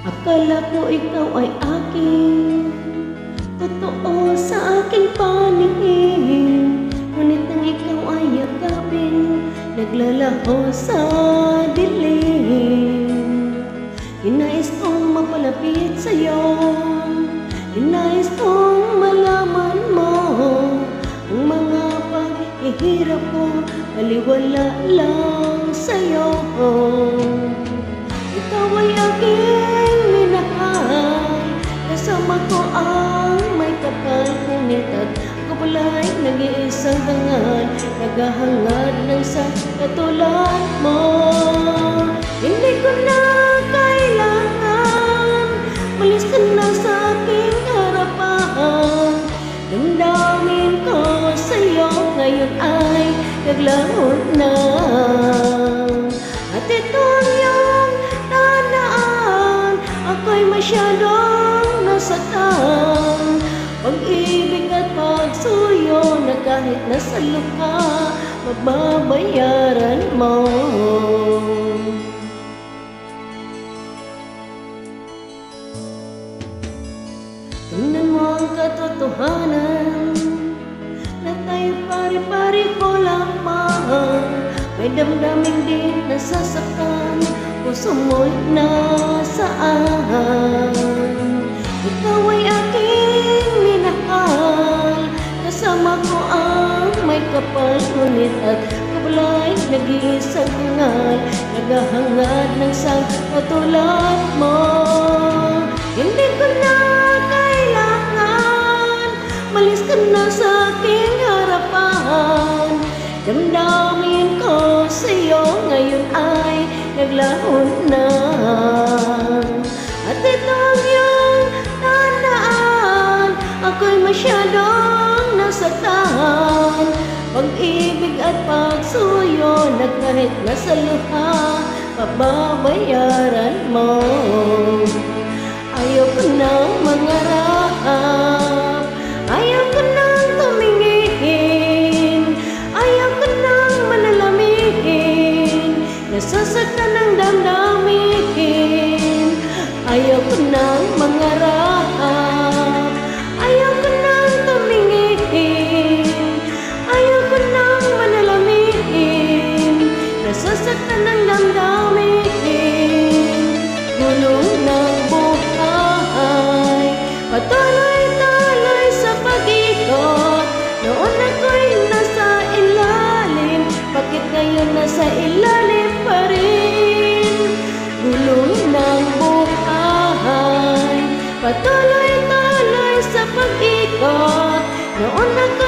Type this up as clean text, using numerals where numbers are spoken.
Akala ko ikaw ay akin, totoo sa aking paningin. Ngunit nang ikaw ay yakapin, naglalaho sa dilim. Hinais kong mapalapit sa'yo, hinais kong malaman mo ang mga paghihirap ko, baliwala lang sa'yo. Ikaw ay aking minahal, kasama ko ang may kapal. Ngunit at ako pala'y nag-iisang hangal, naghahangad ng sa katulad mo. Hindi ko na kailangan, malis ka na sa aking harapan. Damdamin ko sa'yo ngayon ay naglahon na. At ito ang iyong tandaan, ako'y masyadong nasaktan. Pag-ibig at pagsuyo na kahit nasa lupa, mababayaran mo. Tingnan mo ang katotohanan, na tayo pare-pareho lamang. May damdamin din nasasaktan, puso mo'y nasaan. Ikaw ay aking minahal, kasama ko ang may kapal. Ngunit at kabalay nag-iisang hangal, naghahangad ng sang katulad mo. Hindi ko na kailangan, malis ka na sa aking harapan. Damdamin ko sa'yo ngayon ay naglahon na. At ito ang iyong tandaan, ako'y masyadong nasaktan. Pag-ibig at pagsuyo na kahit nasa luha, pababayaran mo. Ayaw ko nang mangarap, ayaw ko nang tumingin, ayaw ko nang manalamihin, nasasaktan ang damdamin. Ayaw ko nang mangarap, ayaw ko nang tumingin, ayaw ko nang manalamihin, nasasaktan ang damdamin. Gulong ng buhay, patuloy-tuloy sa pag-ikot. Noon ako'y nasa ilalim, bakit ngayon nasa ilalim pa rin? Gulong ng buhay, patuloy-tuloy sa pag-ikot. Noon ako'y